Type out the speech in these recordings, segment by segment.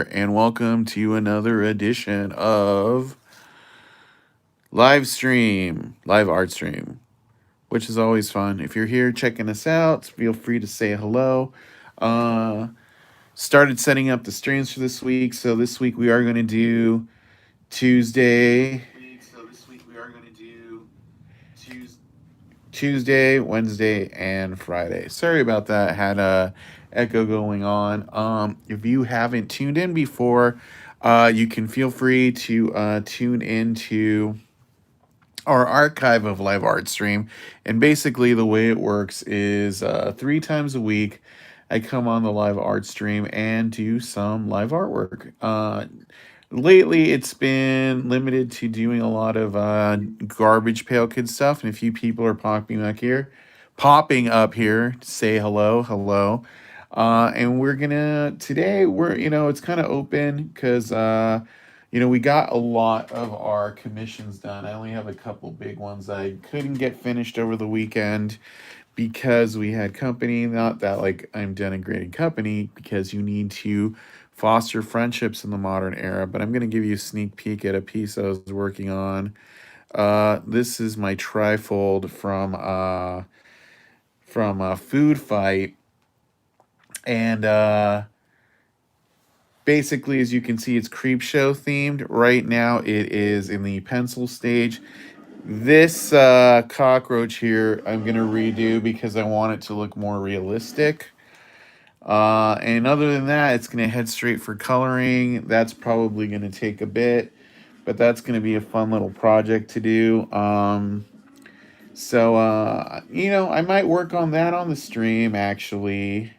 and welcome to another edition of live art stream, which is always fun. If you're here checking us out, feel free to say hello. Uh, Started setting up the streams for this week, so this week we are going to do Tuesday, Tuesday, Wednesday, and Friday. Sorry about that. Had a echo going on. If you haven't tuned in before, you can feel free to tune into our archive of live art stream. And basically, the way it works is 3 times a week, I come on the live art stream and do some live artwork. Lately, it's been limited to doing a lot of garbage pail kid stuff, and a few people are popping up here to say hello, hello. And we're gonna today. It's kind of open because we got a lot of our commissions done. I only have a couple big ones I couldn't get finished over the weekend because we had company. Not that like I'm denigrating company, because you need to foster friendships in the modern era. But I'm going to give you a sneak peek at a piece I was working on. This is my trifold from Food Fight, and basically, as you can see, it's creep show themed. Right now, it is in the pencil stage. This cockroach here, I'm gonna redo because I want it to look more realistic. And other than that, it's gonna head straight for coloring. That's probably gonna take a bit, but that's gonna be a fun little project to do. I might work on that on the stream actually,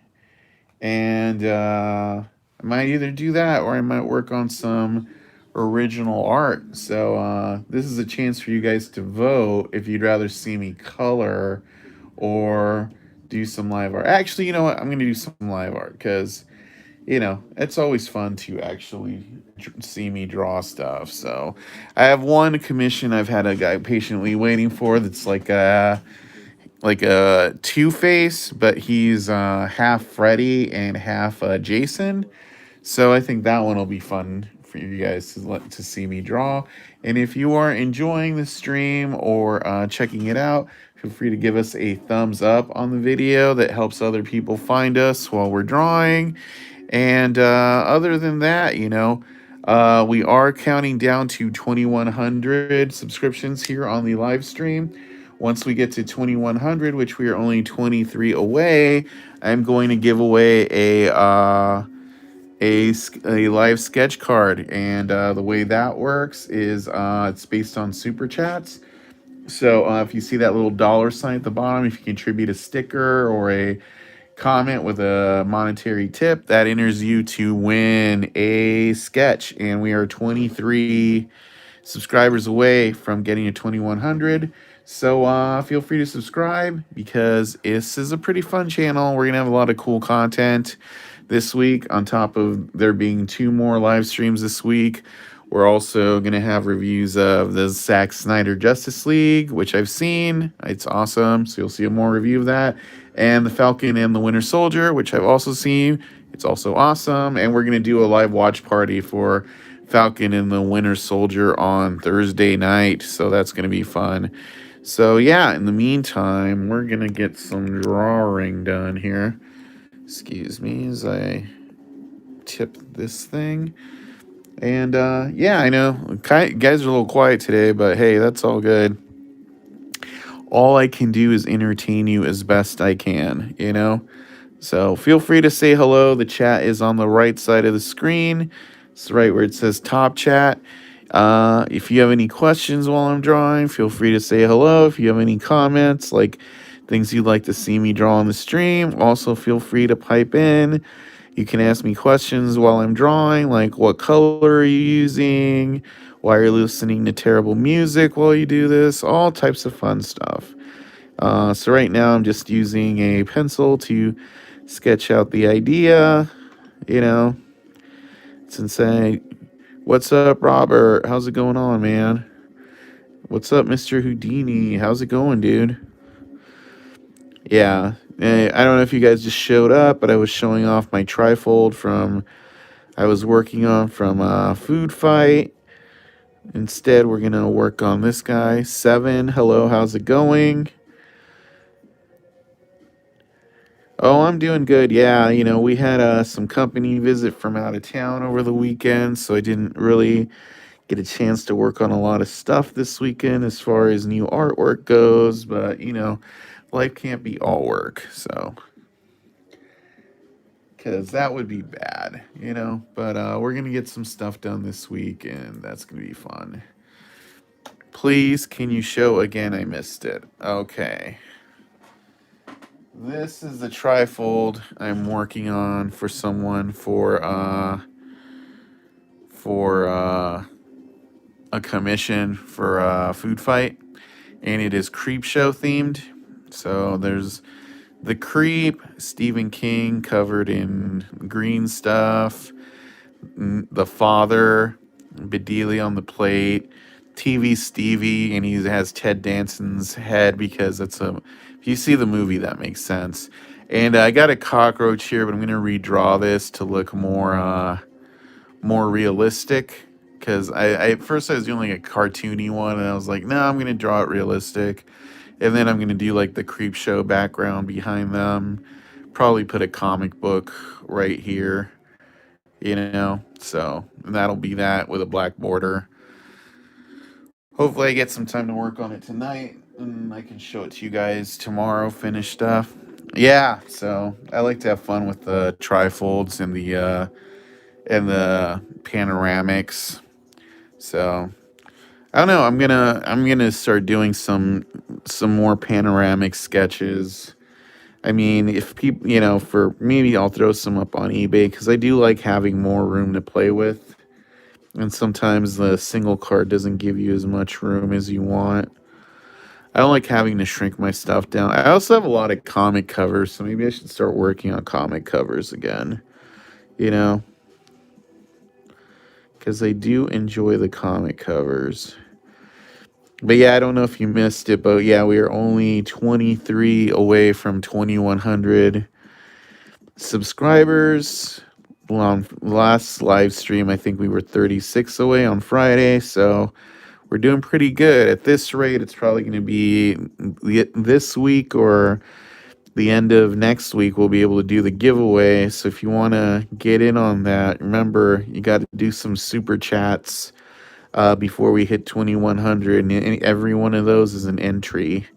and I might either do that or I might work on some original art. So this is a chance for you guys to vote if you'd rather see me color or do some live art. Actually, you know what? I'm going to do some live art because, it's always fun to actually see me draw stuff. So I have one commission I've had a guy patiently waiting for that's like a Two Face, but he's half Freddy and half Jason. So I think that one will be fun for you guys to see me draw. And if you are enjoying the stream or checking it out, feel free to give us a thumbs up on the video. That helps other people find us while we're drawing. And other than that, we are counting down to 2,100 subscriptions here on the live stream. Once we get to 2,100, which we are only 23 away, I'm going to give away a live sketch card. And the way that works is it's based on super chats. So if you see that little dollar sign at the bottom, if you contribute a sticker or a comment with a monetary tip, that enters you to win a sketch. And we are 23 subscribers away from getting to 2,100. So feel free to subscribe because this is a pretty fun channel. We're going to have a lot of cool content this week. On top of there being 2 more live streams this week, we're also going to have reviews of the Zack Snyder Justice League, which I've seen. It's awesome. So you'll see a more review of that. And the Falcon and the Winter Soldier, which I've also seen. It's also awesome. And we're going to do a live watch party for Falcon and the Winter Soldier on Thursday night. So that's going to be fun. So yeah, in the meantime, we're going to get some drawing done here. Excuse me as I tip this thing. And yeah, I know guys are a little quiet today, but hey, that's all good. All I can do is entertain you as best I can. So feel free to say hello. The chat is on the right side of the screen. It's right where it says top chat. If you have any questions while I'm drawing, feel free to say hello. If you have any comments, like things you'd like to see me draw on the stream, also feel free to pipe in. You can ask me questions while I'm drawing, like what color are you using? Why are you listening to terrible music while you do this? All types of fun stuff. So right now I'm just using a pencil to sketch out the idea, since what's up, Robert? How's it going on, man? What's up, Mr. Houdini? How's it going, dude? Yeah, I don't know if you guys just showed up, but I was showing off my trifold from I was working on from Food Fight. Instead, we're going to work on this guy. Seven, hello, how's it going? Oh, I'm doing good. Yeah, we had some company visit from out of town over the weekend, so I didn't really get a chance to work on a lot of stuff this weekend as far as new artwork goes, but life can't be all work, so because that would be bad. But we're gonna get some stuff done this week, and that's gonna be fun. Please, can you show again? I missed it. Okay. This is the trifold I'm working on for someone for a commission for Food Fight, and it is creep show themed. So there's the Creep, Stephen King covered in green stuff, the Father, Bedelia on the plate, TV Stevie, and he has Ted Danson's head because it's a. If you see the movie, that makes sense. And I got a cockroach here, but I'm gonna redraw this to look more realistic. Because I at first I was doing like a cartoony one, and I was like, no, I'm gonna draw it realistic, and then I'm gonna do like the creep show background behind them. Probably put a comic book right here. So and that'll be that with a black border. Hopefully, I get some time to work on it tonight, and I can show it to you guys tomorrow. Finished stuff. Yeah, so I like to have fun with the trifolds and the panoramics. So I don't know. I'm gonna start doing some more panoramic sketches. I mean, if people, for maybe I'll throw some up on eBay because I do like having more room to play with. And sometimes the single card doesn't give you as much room as you want. I don't like having to shrink my stuff down. I also have a lot of comic covers, so maybe I should start working on comic covers again, you know, because I do enjoy the comic covers. But yeah, I don't know if you missed it, but yeah, we are only 23 away from 2,100 subscribers. On last live stream, I think we were 36 away on Friday, so we're doing pretty good. At this rate, it's probably going to be this week or the end of next week. We'll be able to do the giveaway. So if you want to get in on that, remember you got to do some super chats before we hit 2,100, and every one of those is an entry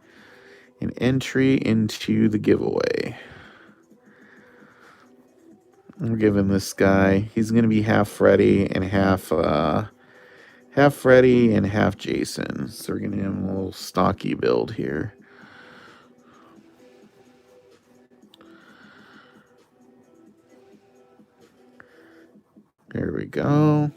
into the giveaway. We're giving this guy. He's going to be half Freddy and half Freddy and half Jason. So we're going to give him a little stocky build here. There we go.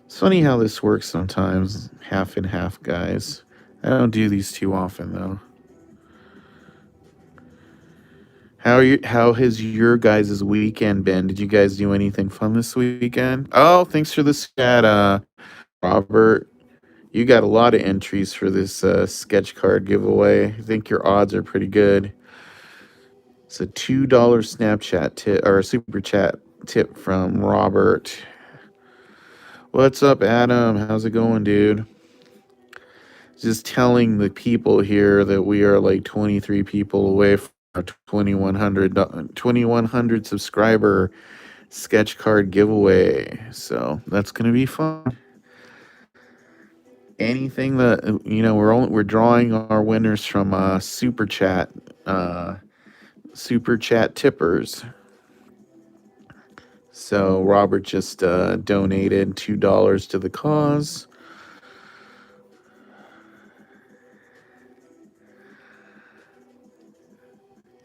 It's funny how this works sometimes, half and half guys. I don't do these too often though. How has your guys' weekend been? Did you guys do anything fun this weekend? Oh, thanks for the chat, Robert. You got a lot of entries for this sketch card giveaway. I think your odds are pretty good. It's a $2 Snapchat tip or a super chat tip from Robert. What's up, Adam? How's it going, dude? Just telling the people here that we are like 23 people away from our 2,100 subscriber sketch card giveaway. So that's gonna be fun. Anything that we're drawing our winners from super chat tippers. So Robert just donated $2 to the cause.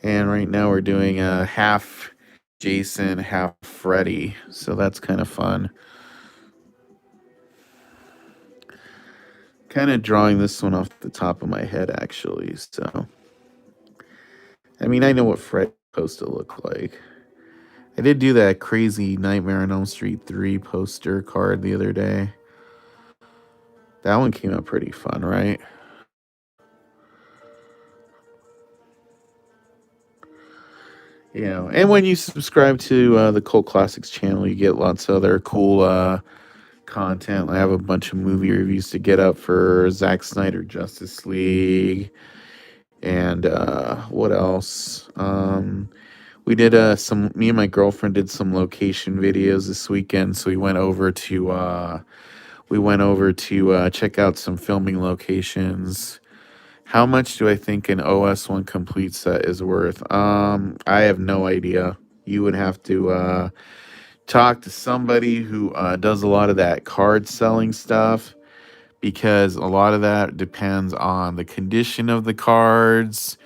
And right now we're doing a half Jason, half Freddy. So that's kind of fun. Kind of drawing this one off the top of my head, actually. So, I mean, I know what Freddy's supposed to look like. I did do that crazy Nightmare on Elm Street 3 poster card the other day. That one came out pretty fun, right? And when you subscribe to the Cult Classics channel, you get lots of other cool content. I have a bunch of movie reviews to get up for Zack Snyder Justice League, and what else? We did some. Me and my girlfriend did some location videos this weekend, so we went over to check out some filming locations. How much do I think an OS1 complete set is worth? I have no idea. You would have to talk to somebody who does a lot of that card selling stuff, because a lot of that depends on the condition of the cards,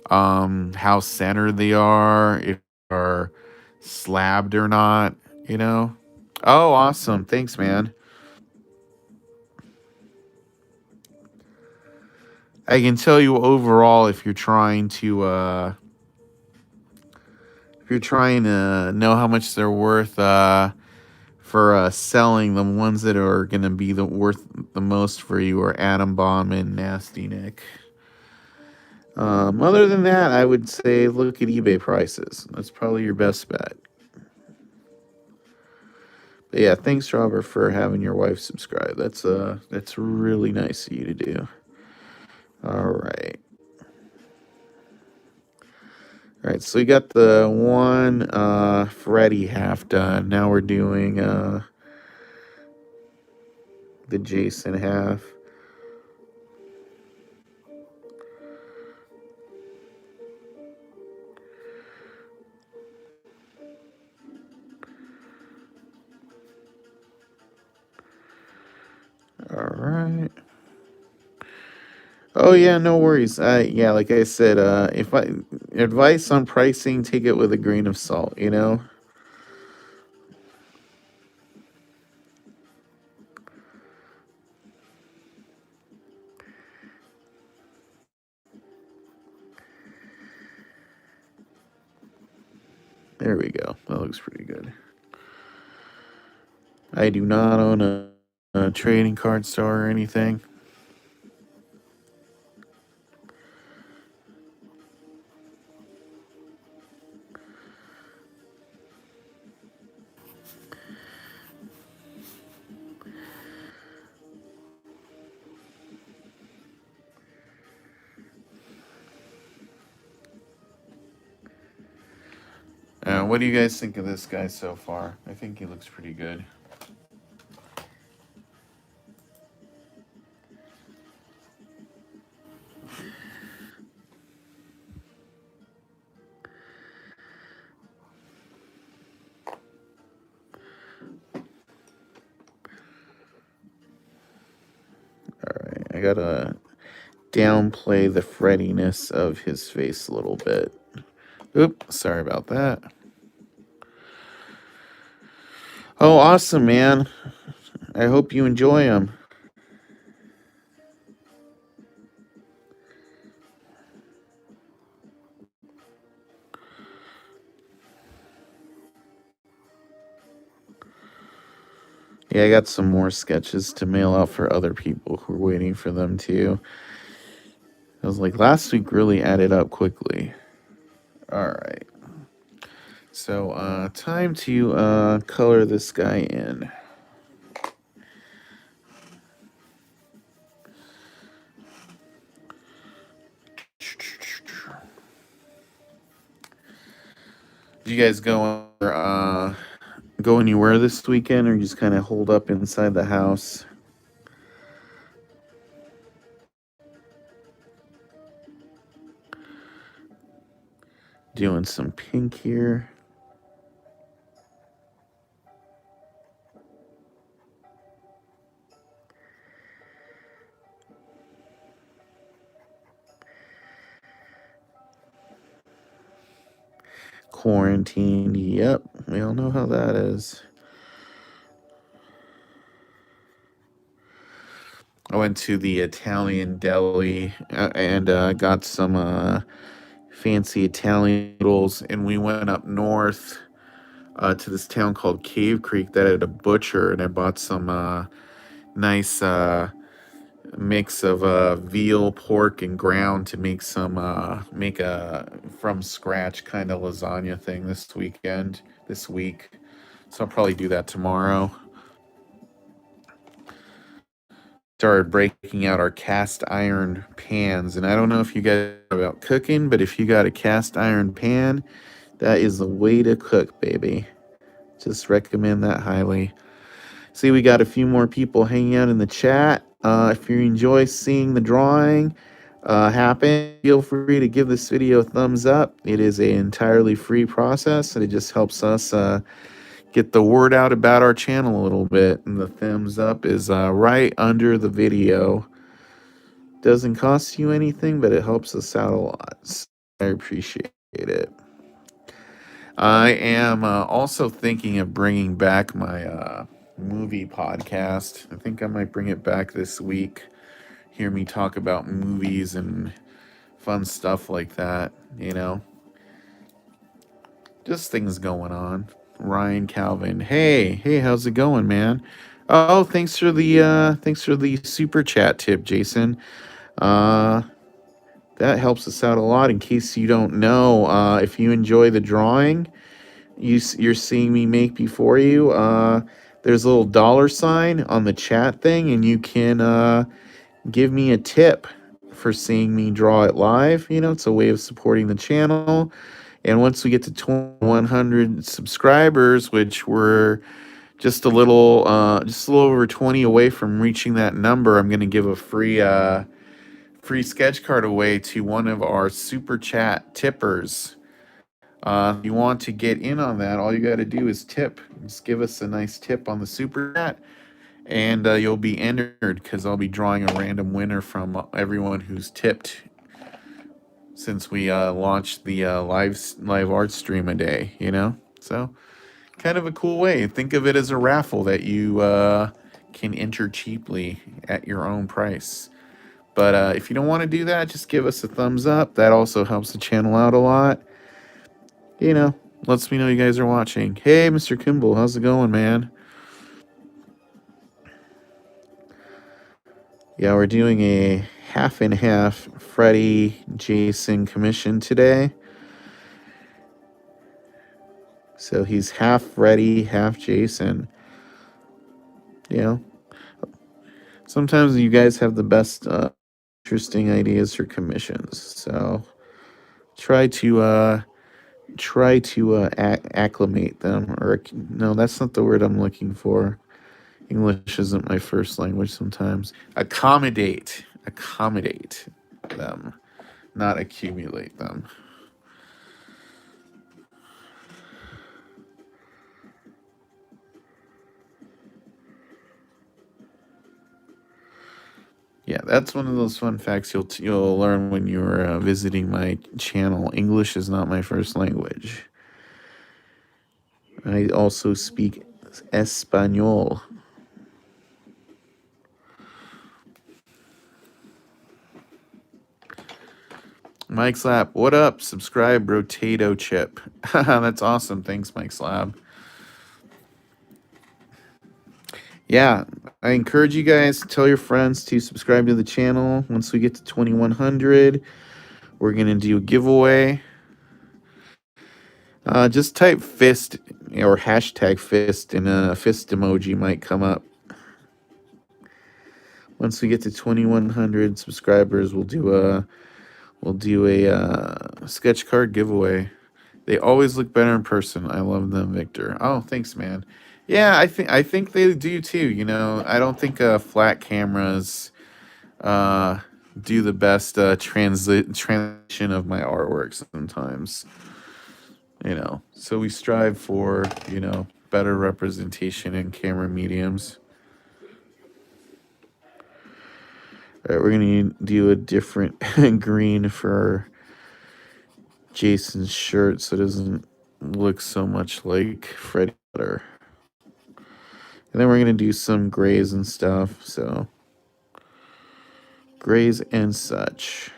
how centered they are, if they are slabbed or not, you know? Oh, awesome. Thanks, man. I can tell you overall, if you're trying to know how much they're worth for selling, the ones that are going to be the worth the most for you are Atom Bomb and Nasty Nick. Other than that, I would say look at eBay prices. That's probably your best bet. But yeah, thanks, Robert, for having your wife subscribe. That's really nice of you to do. All right. All right, so we got the one Freddy half done. Now we're doing the Jason half. All right. Oh yeah, no worries. Yeah, like I said, if I advice on pricing, take it with a grain of salt. There we go. That looks pretty good. I do not own a trading card store or anything. What do you guys think of this guy so far? I think he looks pretty good. All right, I gotta downplay the frettiness of his face a little bit. Oop, sorry about that. Oh, awesome, man. I hope you enjoy them. Yeah, I got some more sketches to mail out for other people who are waiting for them too. I was like, last week really added up quickly. All right. So, time to color this guy in. Did you guys go anywhere this weekend, or you just kind of hold up inside the house? Doing some pink here. Quarantine. Yep, we all know how that is. I went to the Italian deli and got some fancy Italian noodles, and we went up north to this town called Cave Creek that had a butcher, and I bought some nice a mix of veal, pork, and ground to make some make a from scratch kind of lasagna thing this week. So I'll probably do that tomorrow. Started breaking out our cast iron pans, and I don't know if you guys know about cooking, but if you got a cast iron pan, that is the way to cook, baby. Just recommend that highly. See, we got a few more people hanging out in the chat. If you enjoy seeing the drawing happen, feel free to give this video a thumbs up. It is an entirely free process, and it just helps us get the word out about our channel a little bit. And the thumbs up is right under the video. Doesn't cost you anything, but it helps us out a lot. So I appreciate it. I am also thinking of bringing back my movie podcast. I think I might bring it back this week. Hear me talk about movies and fun stuff like that, you know. Just things going on. Ryan Calvin. Hey, how's it going, man? Oh, thanks for the super chat tip, Jason. Uh that helps us out a lot. In case you don't know, if you enjoy the drawing you're seeing me make before you, there's a little dollar sign on the chat thing, and you can give me a tip for seeing me draw it live. You know, it's a way of supporting the channel. And once we get to 2100 subscribers, which we're just a little over 20 away from reaching that number, I'm going to give a free sketch card away to one of our super chat tippers. If you want to get in on that, all you got to do is tip. Just give us a nice tip on the super chat, and you'll be entered because I'll be drawing a random winner from everyone who's tipped since we launched the live art stream a day. You know, so kind of a cool way. Think of it as a raffle that you can enter cheaply at your own price. But if you don't want to do that, just give us a thumbs up. That also helps the channel out a lot. You know, lets me know you guys are watching. Hey, Mr. Kimball, how's it going, man? Yeah, we're doing a half and half Freddy Jason commission today. So he's half Freddy, half Jason. You know, sometimes you guys have the best interesting ideas for commissions. So try to acclimate them, or no, that's not the word I'm looking for. English isn't my first language sometimes. Accommodate them, not accumulate them. Yeah, that's one of those fun facts you'll learn when you're visiting my channel. English is not my first language. I also speak Espanol. Mike Slap, what up? Subscribe, Rotato Chip. That's awesome. Thanks, Mike Slab. Yeah, I encourage you guys to tell your friends to subscribe to the channel. Once we get to 2100, we're going to do a giveaway. Just type fist or hashtag fist, and a fist emoji might come up. Once we get to 2100 subscribers, we'll do a sketch card giveaway. They always look better in person. I love them, Victor. Oh, thanks, man. Yeah, I think they do too. You know, I don't think flat cameras do the best translation of my artwork sometimes. You know, so we strive for, you know, better representation in camera mediums. All right, we're gonna do a different green for Jason's shirt so it doesn't look so much like Freddy Butter. And then we're gonna do some grays and stuff. So grays and such.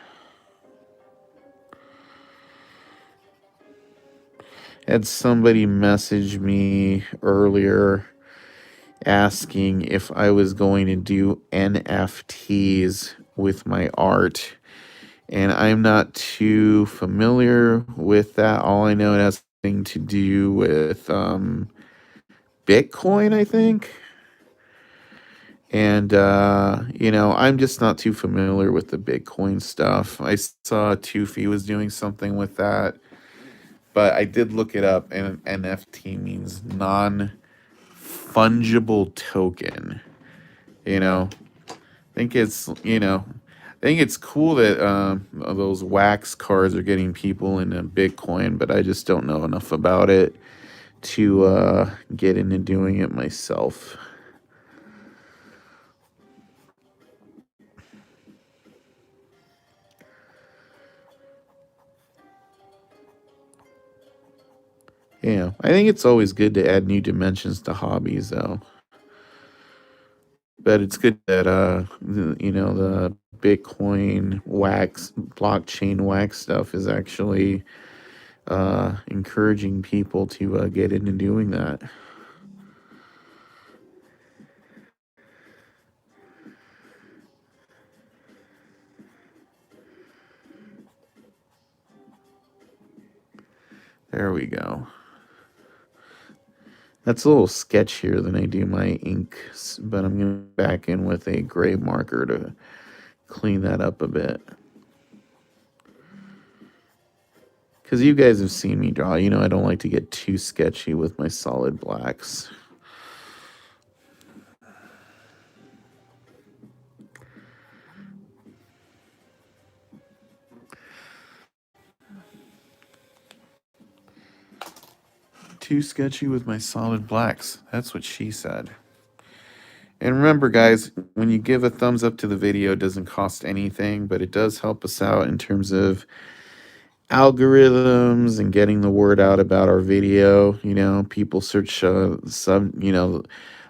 Had somebody message me earlier asking if I was going to do NFTs with my art. And I'm not too familiar with that. All I know it has something to do with Bitcoin, I think. And, I'm just not too familiar with the Bitcoin stuff. I saw Tufi was doing something with that, but I did look it up, and NFT means non fungible token. You know, think it's, I think it's cool that those wax cards are getting people into Bitcoin, but I just don't know enough about it to get into doing it myself. Yeah, I think it's always good to add new dimensions to hobbies, though. But it's good that the Bitcoin wax, blockchain wax stuff is actually encouraging people to get into doing that. There we go. That's a little sketchier than I do my inks, but I'm going to back in with a gray marker to clean that up a bit. Because you guys have seen me draw. I don't like to get too sketchy with my solid blacks. Too sketchy with my solid blacks. That's what she said. And remember, guys, when you give a thumbs up to the video, it doesn't cost anything, but it does help us out in terms of algorithms and getting the word out about our video. People search our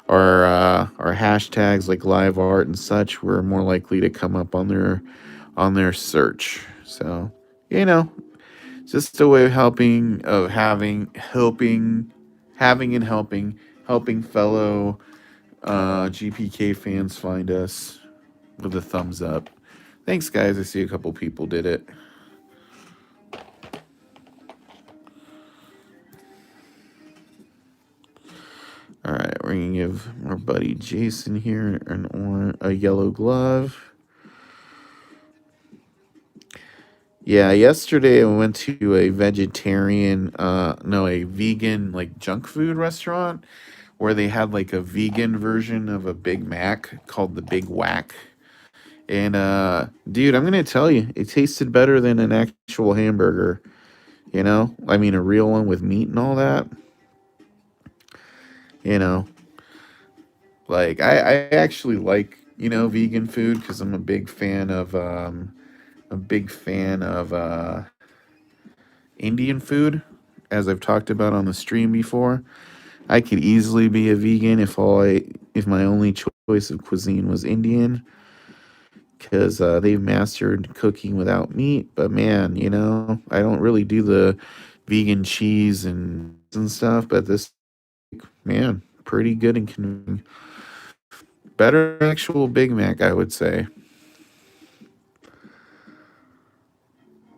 hashtags like live art and such. We're more likely to come up on their search. So, you know, just a way of helping fellow GPK fans find us with a thumbs up. Thanks, guys. I see a couple people did it. All right, we're gonna give our buddy Jason here a yellow glove. Yeah, yesterday I went to a vegan like junk food restaurant where they had like a vegan version of a Big Mac called the Big Whack. And dude, I'm gonna tell you, it tasted better than an actual hamburger. I mean, a real one with meat and all that. You know, like I actually like vegan food because I'm a big fan of Indian food, as I've talked about on the stream before. I could easily be a vegan if my only choice of cuisine was Indian, because they've mastered cooking without meat. But man, I don't really do the vegan cheese and stuff. But this, man, pretty good and convenient. Better than actual Big Mac, I would say.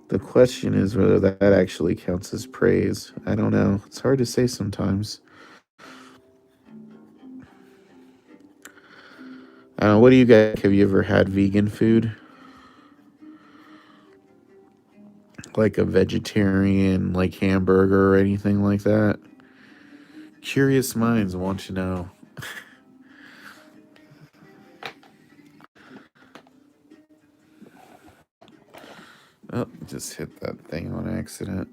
The question is whether that actually counts as praise. I don't know. It's hard to say sometimes. I don't know. What do you guys? Have you ever had vegan food? Like a vegetarian, like hamburger or anything like that? Curious minds want to know. Oh, just hit that thing on accident.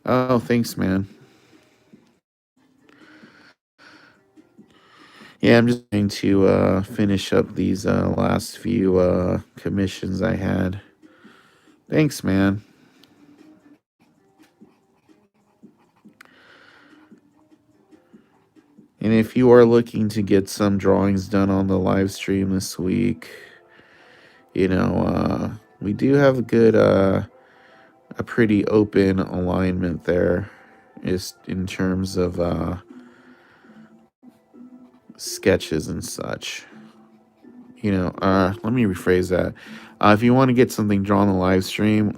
Oh, thanks, man. Yeah, I'm just going to finish up these last few commissions I had. Thanks, man. And if you are looking to get some drawings done on the live stream this week, we do have a pretty open alignment there, just in terms of sketches and such. Let me rephrase that. If you want to get something drawn on the live stream,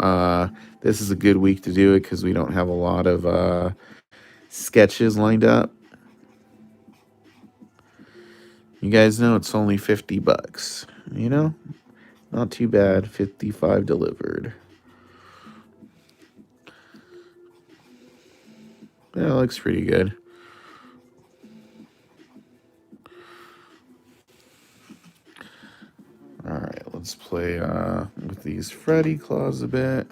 this is a good week to do it because we don't have a lot of sketches lined up. You guys know it's only $50. Not too bad. 55 delivered. Yeah, it looks pretty good. All right, let's play with these Freddy claws a bit.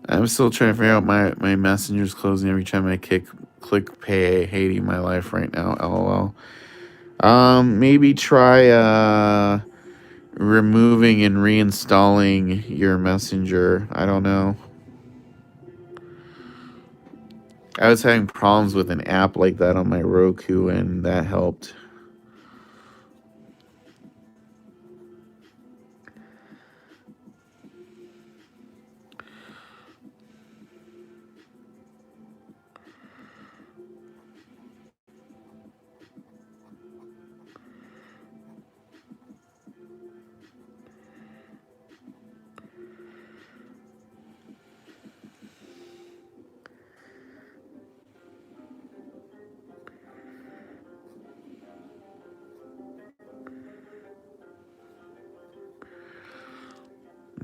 I'm still trying to figure out my messenger's closing every time I click pay. Hating my life right now. LOL. Maybe try removing and reinstalling your messenger. I don't know. I was having problems with an app like that on my Roku, and that helped.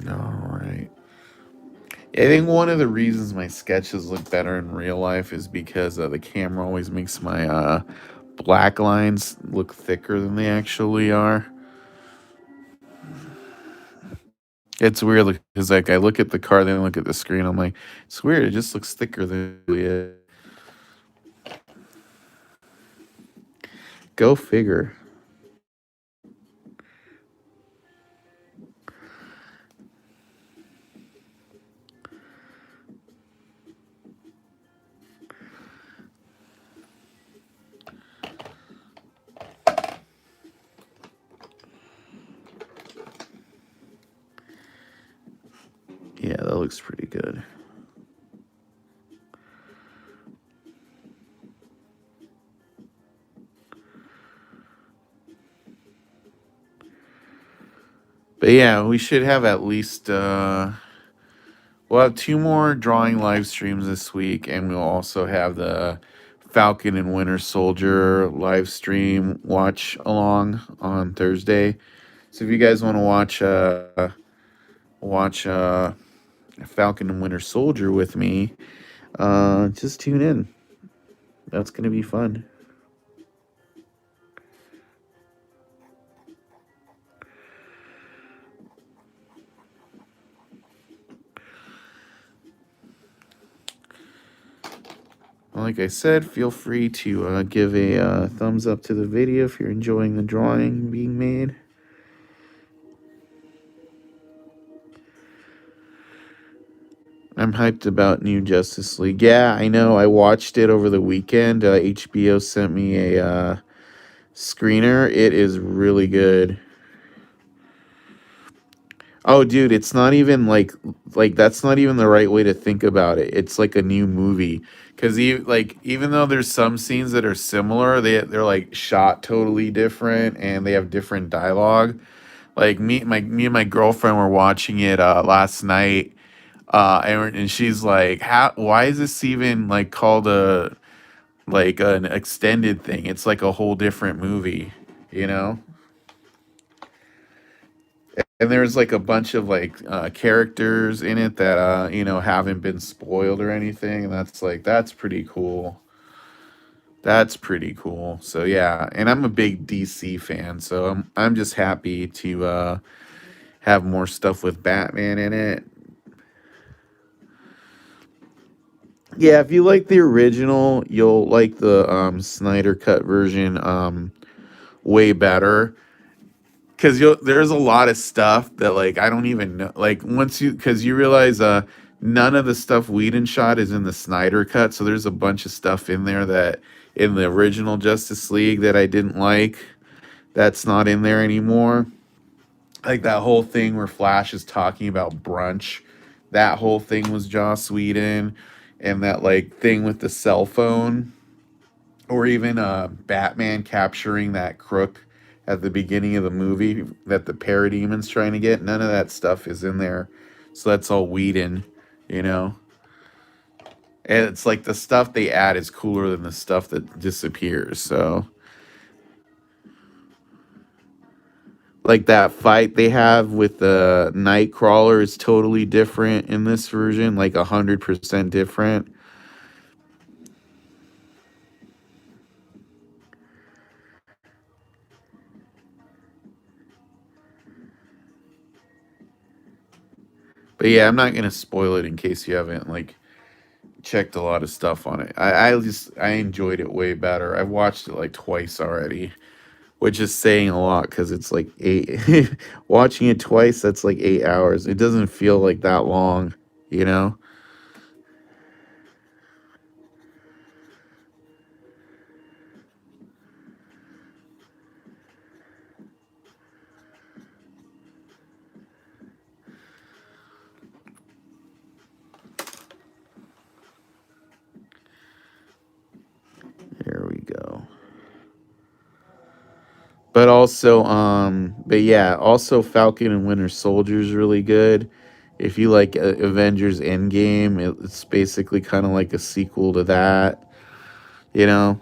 All right. I think one of the reasons my sketches look better in real life is because the camera always makes my black lines look thicker than they actually are. It's weird because like I look at the card, then I look at the screen. I'm like, it's weird. It just looks thicker than it really is. Go figure. Yeah, that looks pretty good. But yeah, we should have at least we'll have 2 more drawing live streams this week, and we'll also have the Falcon and Winter Soldier live stream watch along on Thursday. So if you guys want to watch Falcon and Winter Soldier with me, just tune in. That's gonna be fun. Like I said, feel free to give a thumbs up to the video if you're enjoying the drawing being made. I'm hyped about New Justice League. Yeah, I know. I watched it over the weekend. HBO sent me a screener. It is really good. Oh, dude, it's not even like that's not even the right way to think about it. It's like a new movie because even though there's some scenes that are similar, they're like shot totally different and they have different dialogue. Like me and my girlfriend were watching it last night, and she's like, "How? Why is this even like called a like an extended thing? It's like a whole different movie, you know?" And there's like a bunch of like characters in it that haven't been spoiled or anything, and that's pretty cool. That's pretty cool. So yeah, and I'm a big DC fan, so I'm just happy to have more stuff with Batman in it. Yeah, if you like the original, you'll like the Snyder cut version way better. Cause there's a lot of stuff that like I don't even know. Like once you, cause you realize None of the stuff Whedon shot is in the Snyder cut, so there's a bunch of stuff in there that in the original Justice League that I didn't like. That's not in there anymore. Like that whole thing where Flash is talking about brunch. That whole thing was Joss Whedon, and that like thing with the cell phone, or even Batman capturing that crook at the beginning of the movie that the Parademon's trying to get. None of that stuff is in there, so that's all Whedon, you know. And it's like the stuff they add is cooler than the stuff that disappears. So, like that fight they have with the Nightcrawler is totally different in this version, like 100% different. But yeah, I'm not gonna spoil it in case you haven't like checked a lot of stuff on it. I enjoyed it way better. I've watched it like twice already, which is saying a lot because it's like eight. Watching it twice, that's like 8 hours. It doesn't feel like that long, you know. There we go. But also, but yeah, also Falcon and Winter Soldier is really good. If you like Avengers Endgame, it's basically kind of like a sequel to that, you know.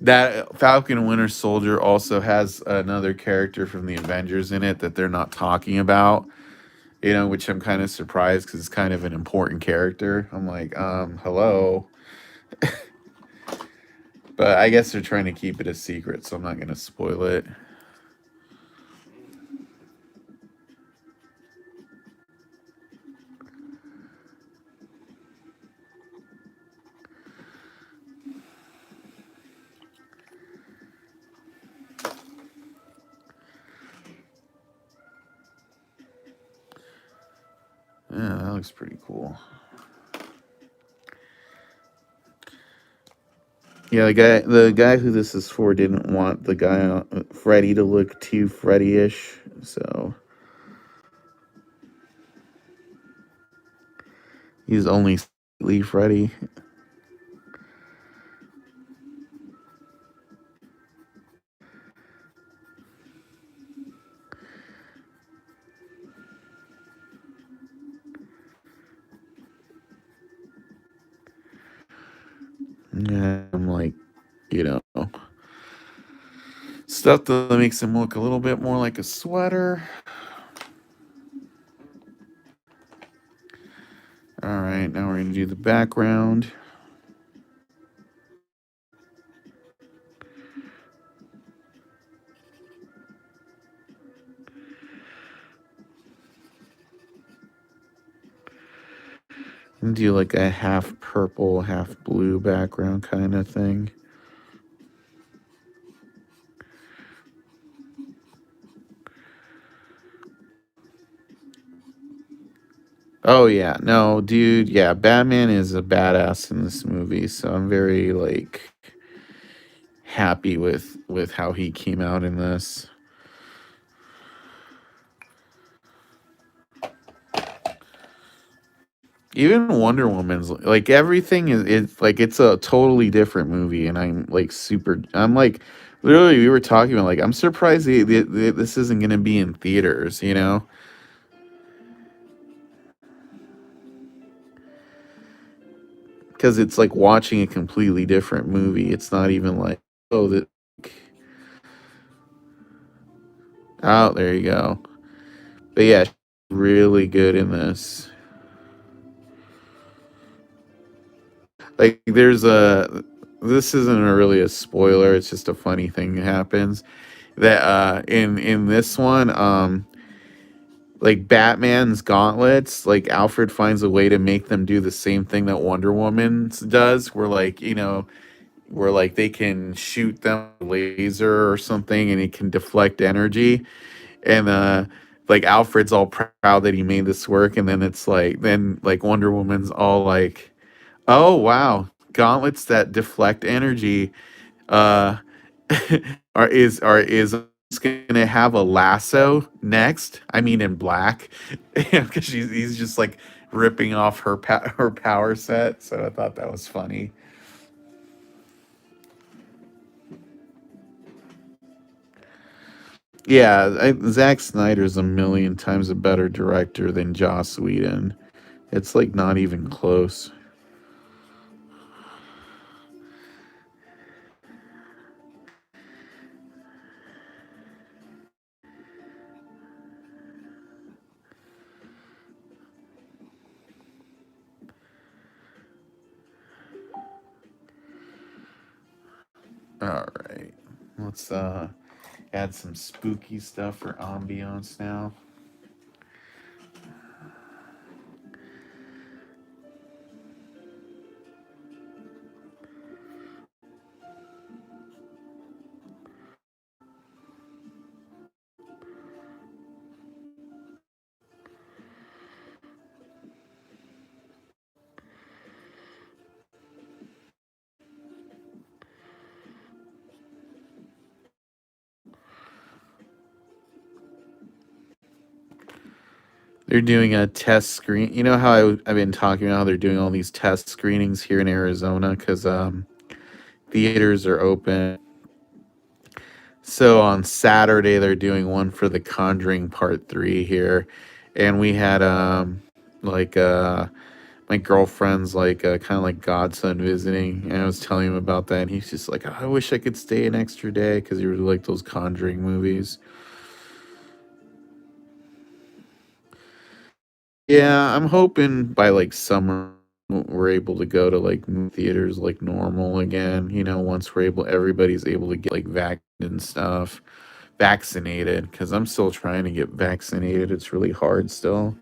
That Falcon and Winter Soldier also has another character from the Avengers in it that they're not talking about, you know, which I'm kind of surprised because it's kind of an important character. I'm like, hello. But I guess they're trying to keep it a secret, so I'm not going to spoil it. Yeah, that looks pretty cool. Yeah, the guy who this is for didn't want the guy Freddy to look too Freddy-ish, so he's only slightly Freddy. Yeah, I'm like, you know, stuff that makes him look a little bit more like a sweater. All right, now we're gonna do the background. And do like a half purple, half blue background kind of thing. Oh yeah, no, dude, yeah, Batman is a badass in this movie, so I'm very like happy with how he came out in this. Even Wonder Woman's like everything is like it's a totally different movie, and I'm like super. I'm like literally we were talking about like I'm surprised this isn't gonna be in theaters, you know, because it's like watching a completely different movie. It's not even like oh that oh there you go. But yeah, she's really good in this. Like there's a this isn't really a spoiler. It's just a funny thing that happens that in this one like Batman's gauntlets, like Alfred finds a way to make them do the same thing that Wonder Woman does. Where like you know where like they can shoot them with laser or something and it can deflect energy. And like Alfred's all proud that he made this work, and then it's like then like Wonder Woman's all like, "Oh wow, gauntlets that deflect energy uh are is gonna have a lasso next. I mean, in black, because he's just like ripping off her power set. So I thought that was funny. Yeah, Zack Snyder's a million times a better director than Joss Whedon. It's like not even close. All right, let's add some spooky stuff for ambiance now. They're doing a test screen. You know how I've been talking about how they're doing all these test screenings here in Arizona because theaters are open. So on Saturday they're doing one for The Conjuring Part 3 here, and we had like my girlfriend's like kind of like godson visiting, and I was telling him about that, and he's just like, "Oh, I wish I could stay an extra day because he really like those Conjuring movies." Yeah, I'm hoping by like summer we're able to go to like movie theaters like normal again. You know, once everybody's able to get like vaccinated and stuff, vaccinated. Because I'm still trying to get vaccinated. It's really hard still.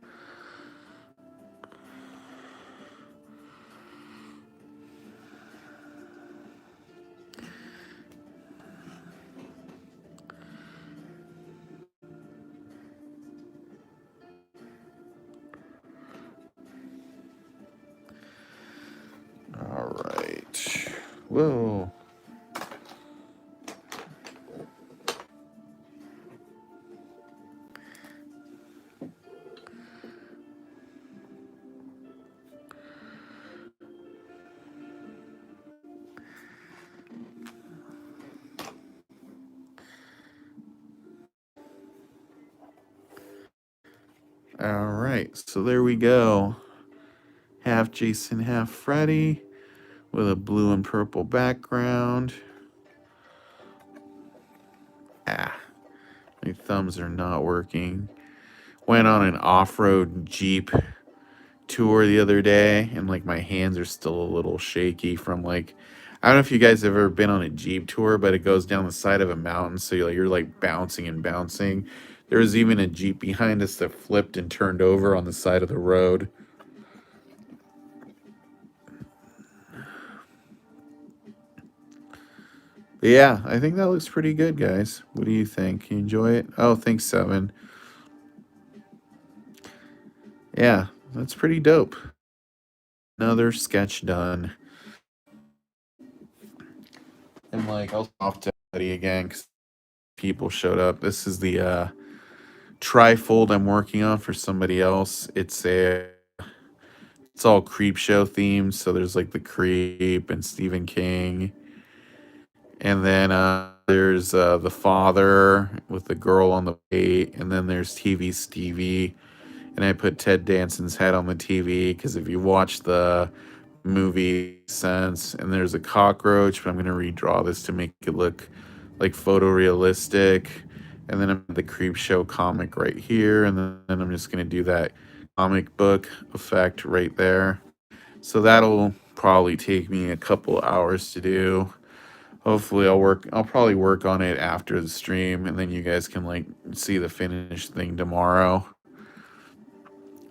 All right. Whoa. All right. So there we go. Half Jason, half Freddy with a blue and purple background. Ah, my thumbs are not working. Went on an off-road Jeep tour the other day, and like my hands are still a little shaky from like, I don't know if you guys have ever been on a Jeep tour, but it goes down the side of a mountain, so you're like bouncing and bouncing. There was even a Jeep behind us that flipped and turned over on the side of the road. But yeah, I think that looks pretty good, guys. What do you think? You enjoy it? Oh, thanks, Seven. Yeah, that's pretty dope. Another sketch done. And like, I'll off to Buddy again because people showed up. This is the trifold I'm working on for somebody else. It's all creep show themed. So there's like the Creep and Stephen King, and then there's the father with the girl on the plate, and then there's TV Stevie, and I put Ted Danson's head on the TV because if you watch the movie sense, and there's a cockroach, but I'm gonna redraw this to make it look like photorealistic. And then I'm the creep show comic right here, and then I'm just gonna do that comic book effect right there. So that'll probably take me a couple hours to do. Hopefully I'll probably work on it after the stream, and then you guys can like see the finished thing tomorrow.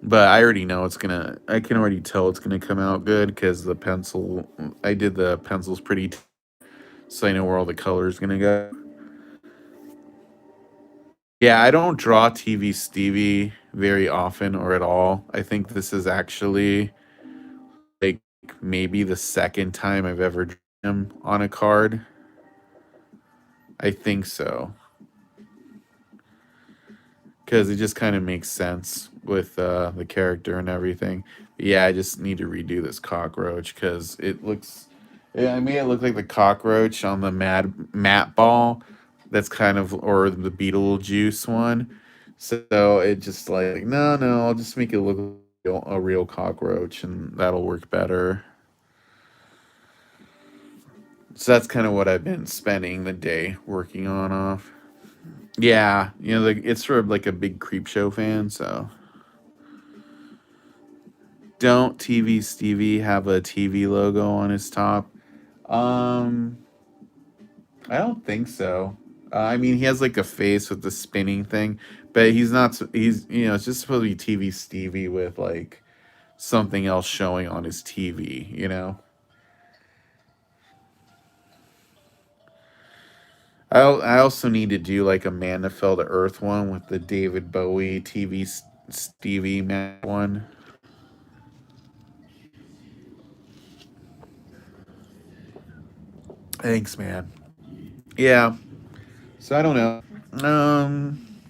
But I already know I can already tell it's gonna come out good because the pencil, I did the pencils pretty so I know where all the colors gonna go. Yeah, I don't draw TV Stevie very often or at all. I think this is actually like maybe the second time I've ever drawn him on a card. I think so. Because it just kind of makes sense with the character and everything. But yeah, I just need to redo this cockroach because it looks. Yeah, I made it look like the cockroach on the Mad Matte Ball. That's kind of or the Beetlejuice one. So it just like no, I'll just make it look like a real cockroach, and that'll work better. So that's kind of what I've been spending the day working on off. Yeah, like it's sort of like a big creep show fan, so don't TV Stevie have a TV logo on his top? Um, I don't think so. I mean, he has like a face with the spinning thing, but he's not. He's it's just supposed to be TV Stevie with like something else showing on his TV. I also need to do like a Man That Fell to Earth one with the David Bowie TV Stevie man one. Thanks, man. Yeah. So I don't know.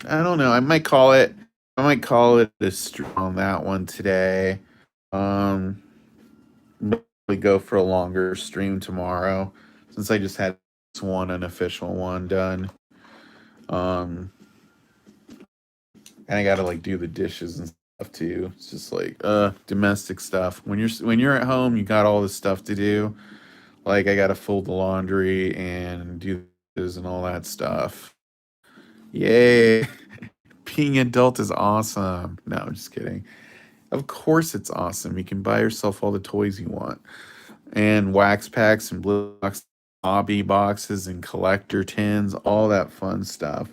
I don't know. I might call it a stream on that one today. Um, probably go for a longer stream tomorrow since I just had this one unofficial one done. Um, and I gotta like do the dishes and stuff too. It's just like domestic stuff. When you're at home, you got all this stuff to do. Like I gotta fold the laundry and do this and all that stuff. Yay! Being adult is awesome. No, I'm just kidding. Of course it's awesome. You can buy yourself all the toys you want. And wax packs and blue box hobby boxes and collector tins, all that fun stuff.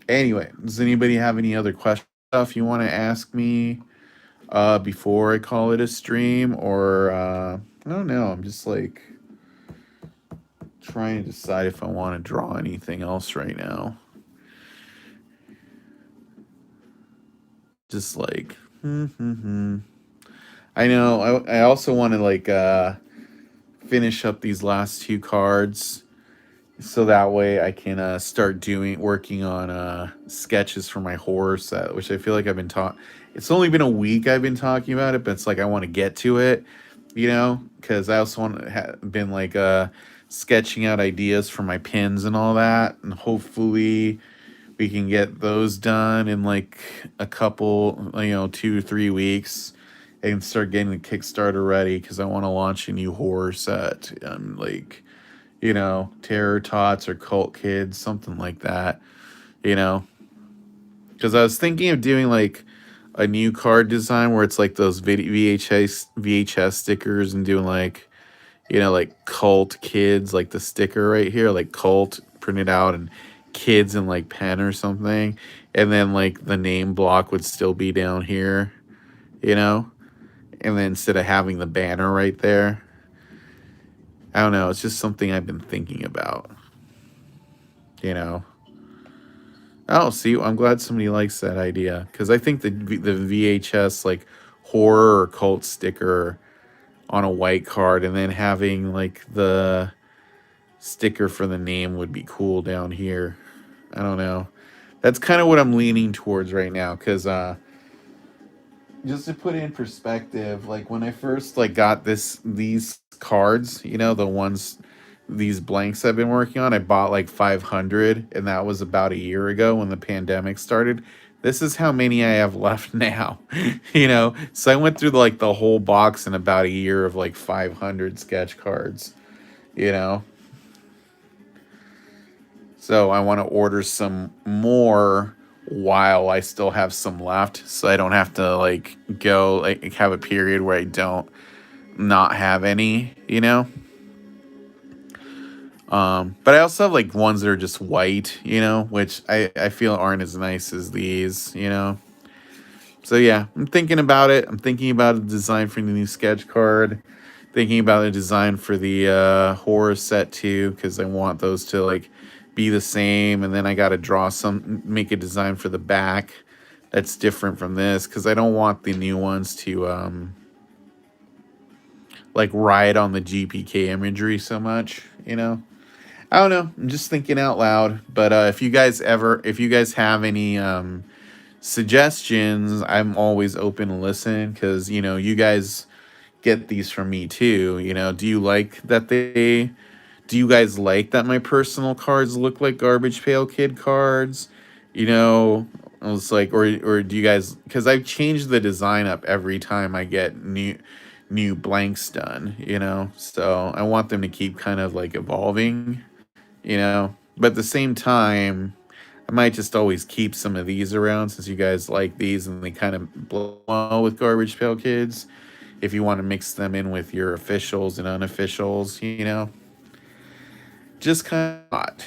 Anyway, does anybody have any other questions stuff you want to ask me before I call it a stream? Or I don't know. I'm just like trying to decide if I want to draw anything else right now. Just like I know. I also want to like finish up these last two cards so that way I can start working on sketches for my horror set, which I feel like I've been taught. It's only been a week I've been talking about it, but it's like I want to get to it, because I also been like sketching out ideas for my pins and all that, and hopefully we can get those done in like a couple, 2 or 3 weeks, and start getting the Kickstarter ready because I want to launch a new horror set. Like, Terror Tots or Cult Kids, something like that, you know? Because I was thinking of doing like a new card design where it's like those VHS stickers and doing like Cult Kids, like the sticker right here, like Cult printed out and kids in like pen or something. And then like the name block would still be down here, you know? And then instead of having the banner right there, I don't know. It's just something I've been thinking about, you know? Oh, see, I'm glad somebody likes that idea because I think the VHS like horror or cult sticker on a white card and then having like the sticker for the name would be cool down here. I don't know. That's kind of what I'm leaning towards right now because just to put it in perspective, like when I first like got these cards, the ones these blanks I've been working on, I bought like 500 and that was about a year ago when the pandemic started. This is how many I have left now. So I went through like the whole box in about a year of like 500 sketch cards, you know. So I want to order some more while I still have some left so I don't have to like go like have a period where I don't not have any. But I also have like ones that are just white, which I feel aren't as. As these. So yeah, I'm thinking about it. I'm thinking about a design for the new sketch card. thinking about a design for the horror set too, because I want those to like be the same, and then I got to make a design for the back that's different from this, because I don't want the new ones to like ride on the GPK imagery so much, you know. I don't know. I'm just thinking out loud. But if you guys have any suggestions, I'm always open to listen, because you know you guys get these from me too. You know, do you guys like that my personal cards look like Garbage Pail Kid cards? You know, I was like, or do you guys? Because I've changed the design up every time I get new blanks done. You know, so I want them to keep kind of like evolving. You know, but at the same time, I might just always keep some of these around, since you guys like these and they kind of blow well with Garbage Pail Kids. If you want to mix them in with your officials and unofficials, you know, just kind of hot.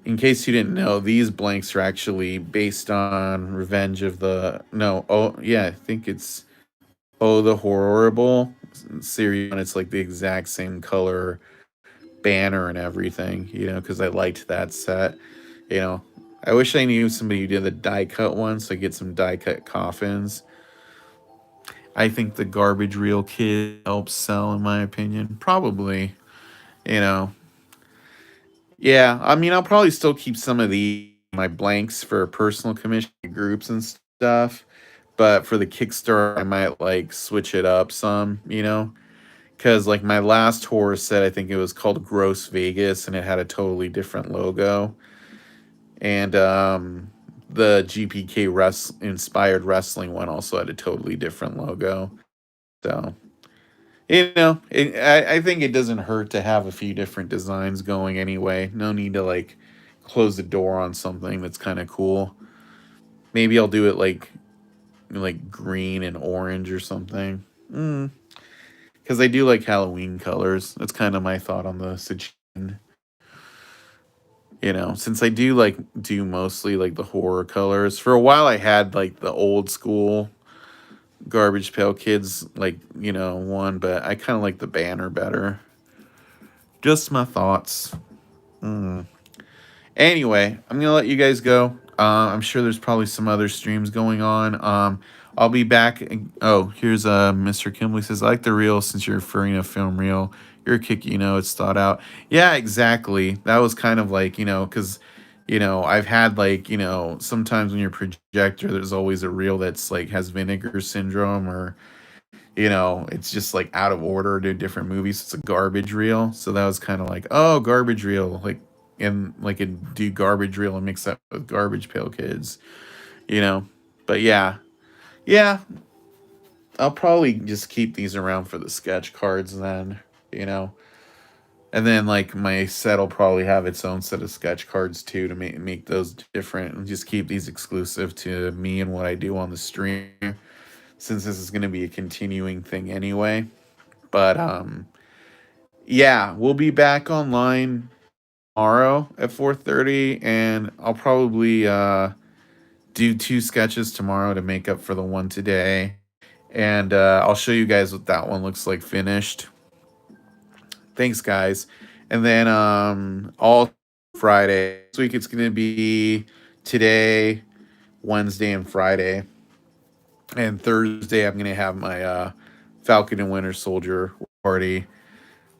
In case you didn't know, these blanks are actually based on Revenge of the no. Oh yeah, I think it's Oh the Horrible series, and it's like the exact same color banner and everything. You know, because I liked that set. You know, I wish I knew somebody who did the die cut one, so I get some die cut coffins. I think the garbage reel kid helps sell, in my opinion. Probably, you know. Yeah, I mean, I'll probably still keep some of my blanks for personal commission groups and stuff, but for the Kickstarter, I might like switch it up some, you know, because like my last horror set, I think it was called Gross Vegas, and it had a totally different logo, and the GPK inspired wrestling one also had a totally different logo. So you know, I think it doesn't hurt to have a few different designs going anyway. No need to like close the door on something that's kind of cool. Maybe I'll do it like green and orange or something. Because I do like Halloween colors. That's kind of my thought on the suggestion. You know, since I do mostly like the horror colors. For a while, I had like the old school Garbage Pail Kids, like, you know, one, but I kind of like the banner better. Just my thoughts. Anyway, I'm gonna let you guys go. I'm sure there's probably some other streams going on. I'll be back. Oh, here's Mr. Kimberly says, I like the reel since you're referring to film reel. You're a kick, you know, it's thought out. Yeah, exactly. That was kind of like, you know, because you know, I've had like, you know, sometimes when you're projector, there's always a reel that's like has vinegar syndrome, or you know, it's just like out of order to different movies. It's a garbage reel. So that was kind of like, oh, garbage reel, like, and like it do garbage reel and mix that with Garbage Pail Kids, you know. But yeah, yeah, I'll probably just keep these around for the sketch cards then, you know. And then like my set will probably have its own set of sketch cards too, to make those different, and just keep these exclusive to me and what I do on the stream, since this is going to be a continuing thing anyway. But yeah, we'll be back online tomorrow at 4:30, and I'll probably do two sketches tomorrow to make up for the one today. And I'll show you guys what that one looks like finished. Thanks, guys. And then all Friday this week, it's going to be today, Wednesday, and Friday. And Thursday, I'm going to have my Falcon and Winter Soldier party.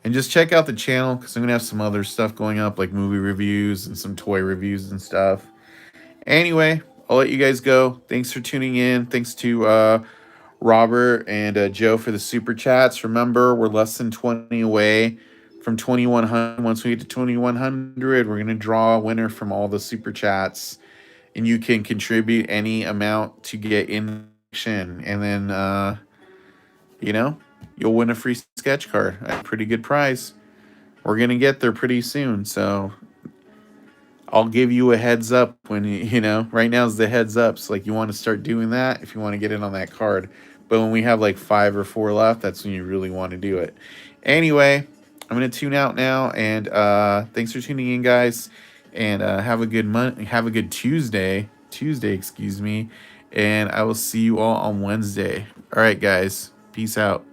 And just check out the channel, because I'm going to have some other stuff going up, like movie reviews and some toy reviews and stuff. Anyway, I'll let you guys go. Thanks for tuning in. Thanks to Robert and Joe for the super chats. Remember, we're less than 20 away from 2100. Once we get to 2100, we're going to draw a winner from all the super chats. And you can contribute any amount to get in. And then, you know, you'll win a free sketch card. A pretty good prize. We're going to get there pretty soon. So I'll give you a heads up when, you know, right now is the heads up. So like you want to start doing that if you want to get in on that card. But when we have like 5 or 4 left, that's when you really want to do it. Anyway, I'm going to tune out now. And thanks for tuning in, guys. And have a good have a good Tuesday, excuse me. And I will see you all on Wednesday. All right, guys. Peace out.